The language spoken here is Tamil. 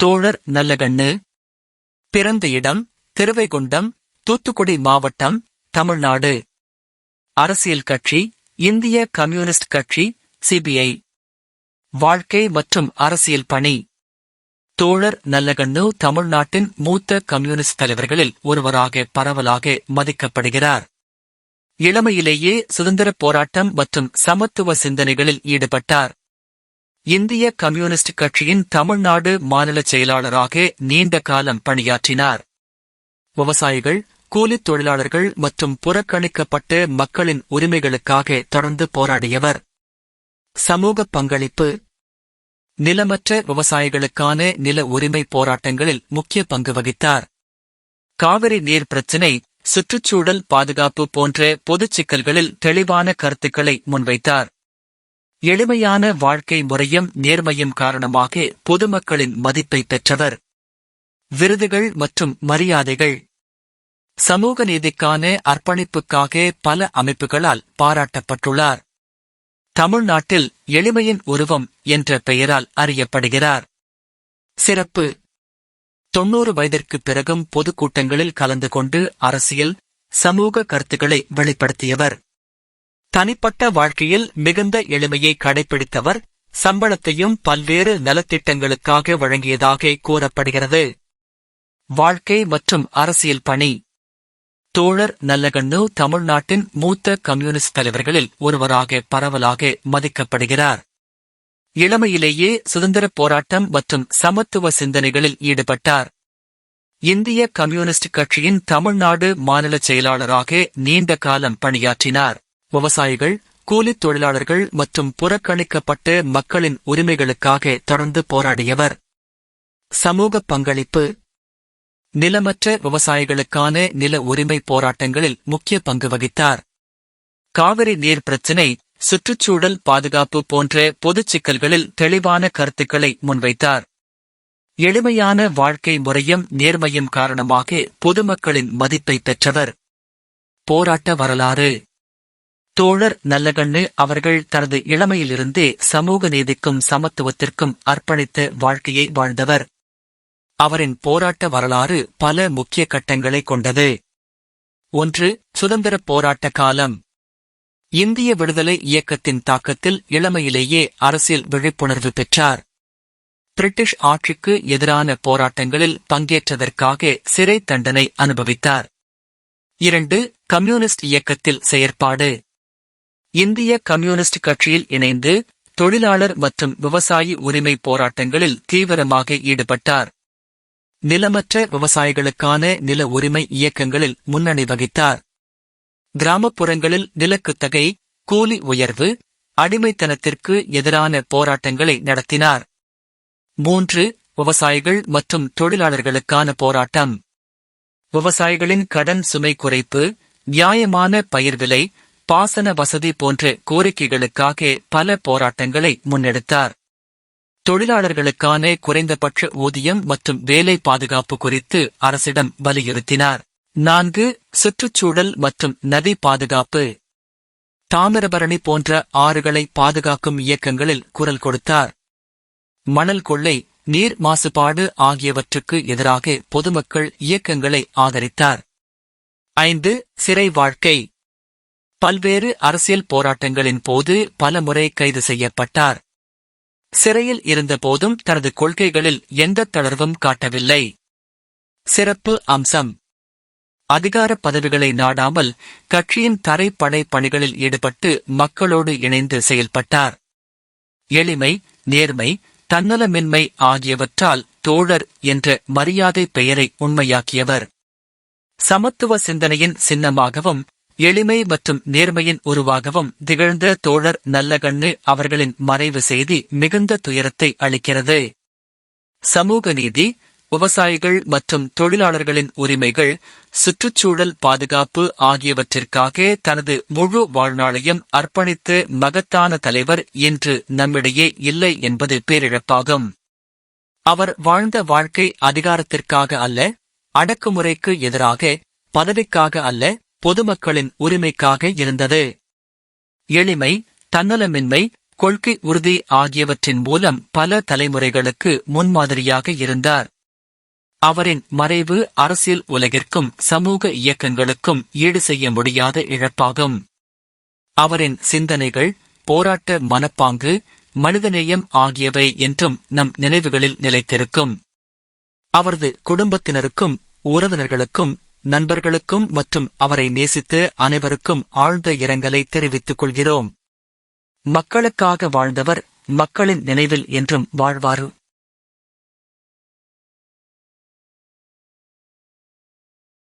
தோழர் நல்லகண்ணு. பிறந்த இடம் திருவைகுண்டம், தூத்துக்குடி மாவட்டம், தமிழ்நாடு. அரசியல் கட்சி இந்திய கம்யூனிஸ்ட் கட்சி, சிபிஐ. வாழ்க்கை மற்றும் அரசியல் பணி. தோழர் நல்லகண்ணு தமிழ்நாட்டின் மூத்த கம்யூனிஸ்ட் தலைவர்களில் ஒருவராக பரவலாக மதிக்கப்படுகிறார். இளமையிலேயே சுதந்திரப் போராட்டம் மற்றும் சமத்துவ சிந்தனைகளில் ஈடுபட்டார். இந்திய கம்யூனிஸ்ட் கட்சியின் தமிழ்நாடு மாநில செயலாளராக நீண்ட காலம் பணியாற்றினார். விவசாயிகள், கூலித் தொழிலாளர்கள் மற்றும் புறக்கணிக்கப்பட்ட மக்களின் உரிமைகளுக்காக தொடர்ந்து போராடியவர். சமூக பங்களிப்பு. நிலமற்ற விவசாயிகளுக்கான நில உரிமை போராட்டங்களில் முக்கிய பங்கு வகித்தார். காவிரி நீர் பிரச்சினை, சுற்றுச்சூழல் பாதுகாப்பு போன்ற பொதுச் சிக்கல்களில் தெளிவான கருத்துக்களை முன்வைத்தார். எளிமையான வாழ்க்கை முறையும் நேர்மையும் காரணமாக பொதுமக்களின் மதிப்பை பெற்றவர். விருதுகள் மற்றும் மரியாதைகள். சமூக நீதிக்கான அர்ப்பணிப்புக்காக பல அமைப்புகளால் பாராட்டப்பட்டுள்ளார். தமிழ்நாட்டில் எளிமையின் உருவம் என்ற பெயரால் அறியப்படுகிறார். சிறப்பு. 90 வயதிற்குப் பிறகும் பொதுக்கூட்டங்களில் கலந்து கொண்டு அரசியல், சமூக கருத்துக்களை வெளிப்படுத்தியவர். தனிப்பட்ட வாழ்க்கையில் மிகுந்த எளிமையை கடைபிடித்தவர். சம்பளத்தையும் பல்வேறு நலத்திட்டங்களுக்காக வழங்கியதாக கூறப்படுகிறது. வாழ்க்கை மற்றும் அரசியல் பணி. தோழர் நல்லகண்ணு தமிழ்நாட்டின் மூத்த கம்யூனிஸ்ட் தலைவர்களில் ஒருவராக பரவலாக மதிக்கப்படுகிறார். இளமையிலேயே சுதந்திரப் போராட்டம் மற்றும் சமத்துவ சிந்தனைகளில் ஈடுபட்டார். இந்திய கம்யூனிஸ்ட் கட்சியின் தமிழ்நாடு மாநில செயலாளராக நீண்ட காலம் பணியாற்றினார். விவசாயிகள், கூலித் தொழிலாளர்கள் மற்றும் புறக்கணிக்கப்பட்ட மக்களின் உரிமைகளுக்காக தொடர்ந்து போராடியவர். சமூக பங்களிப்பு. நிலமற்ற விவசாயிகளுக்கான நில உரிமை போராட்டங்களில் முக்கிய பங்கு வகித்தார். காவிரி நீர் பிரச்சினை, சுற்றுச்சூழல் பாதுகாப்பு போன்ற பொதுச் சிக்கல்களில் தெளிவான கருத்துக்களை முன்வைத்தார். எளிமையான வாழ்க்கை முறையும் நேர்மையும் காரணமாக பொதுமக்களின் மதிப்பை பெற்றவர். போராட்ட வரலாறு. தோழர் நல்லகண்ணு அவர்கள் தனது இளமையிலிருந்தே சமூக நீதிக்கும் சமத்துவத்திற்கும் அர்ப்பணித்த வாழ்க்கையை வாழ்ந்தவர். அவரின் போராட்ட வரலாறு பல முக்கிய கட்டங்களை கொண்டது. 1. சுதந்திரப் போராட்ட காலம். இந்திய விடுதலை இயக்கத்தின் தாக்கத்தில் இளமையிலேயே அரசியல் விழிப்புணர்வு பெற்றார். பிரிட்டிஷ் ஆட்சிக்கு எதிரான போராட்டங்களில் பங்கேற்றதற்காக சிறை தண்டனை அனுபவித்தார். 2. கம்யூனிஸ்ட் இயக்கத்தில் செயற்பாடு. இந்திய கம்யூனிஸ்ட் கட்சியில் இணைந்து தொழிலாளர் மற்றும் விவசாயி உரிமை போராட்டங்களில் தீவிரமாக ஈடுபட்டார். நிலமற்ற விவசாயிகளுக்கான நில உரிமை இயக்கங்களில் முன்னணி வகித்தார். கிராமப்புறங்களில் நிலக்குத்தகை, கூலி உயர்வு, அடிமைத்தனத்திற்கு எதிரான போராட்டங்களை நடத்தினார். 3. விவசாயிகள் மற்றும் தொழிலாளர்களுக்கான போராட்டம். விவசாயிகளின் கடன் சுமை குறைப்பு, நியாயமான பயிர் விலை, பாசன வசதி போன்ற கோரிக்கைகளுக்காக பல போராட்டங்களை முன்னெடுத்தார். தொழிலாளர்களுக்கான குறைந்தபட்ச ஊதியம் மற்றும் வேலை பாதுகாப்பு குறித்து அரசிடம் வலியுறுத்தினார். 4. சுற்றுச்சூழல் மற்றும் நதி பாதுகாப்பு. தாமிரபரணி போன்ற ஆறுகளை பாதுகாக்கும் இயக்கங்களில் குரல் கொடுத்தார். மணல் கொள்ளை, நீர் மாசுபாடு ஆகியவற்றுக்கு எதிராக பொதுமக்கள் இயக்கங்களை ஆதரித்தார். 5. சிறை வாழ்க்கை. பல்வேறு அரசியல் போராட்டங்களின் போது பலமுறை கைது செய்யப்பட்டார். சிறையில் இருந்தபோதும் தனது கொள்கைகளில் எந்த தளர்வும் காட்டவில்லை. சிறப்பு அம்சம். அதிகார பதவிகளை நாடாமல் கட்சியின் தரைப்படை பணிகளில் ஈடுபட்டு மக்களோடு இணைந்து செயல்பட்டார். எளிமை, நேர்மை, தன்னலமின்மை ஆகியவற்றால் தோழர் என்ற மரியாதை பெயரை உண்மையாக்கியவர். சமத்துவ சிந்தனையின் சின்னமாகவும் எளிமை மற்றும் நேர்மையின் உருவாகவும் திகழ்ந்த தோழர் நல்லகண்ணு அவர்களின் மறைவு செய்தி மிகுந்த துயரத்தை அளிக்கிறது. சமூக நீதி, விவசாயிகள் மற்றும் தொழிலாளர்களின் உரிமைகள், சுற்றுச்சூழல் பாதுகாப்பு ஆகியவற்றிற்காக தனது முழு வாழ்நாளையும் அர்ப்பணித்த மகத்தான தலைவர் இன்று நம்மிடையே இல்லை என்பது பேரிழப்பாகும். அவர் வாழ்ந்த வாழ்க்கை அதிகாரத்திற்காக அல்ல, அடக்குமுறைக்கு எதிராக, பதவிக்காக அல்ல, பொதுமக்களின் உரிமைக்காக இருந்தது. எளிமை, தன்னலமின்மை, கொள்கை உறுதி ஆகியவற்றின் மூலம் பல தலைமுறைகளுக்கு முன்மாதிரியாக இருந்தார். அவரின் மறைவு அரசியல் உலகிற்கும் சமூக இயக்கங்களுக்கும் ஈடு செய்ய முடியாத இழப்பாகும். அவரின் சிந்தனைகள், போராட்ட மனப்பாங்கு, மனிதநேயம் ஆகியவை என்றும் நம் நினைவுகளில் நிலைத்திருக்கும். அவரது குடும்பத்தினருக்கும் உறவினர்களுக்கும் நண்பர்களுக்கும் மற்றும் அவரை நேசித்த அனைவருக்கும் ஆழ்ந்த இரங்கலை தெரிவித்துக் கொள்கிறோம். மக்களுக்காக வாழ்ந்தவர் மக்களின் நினைவில் என்றும் வாழ்வார்.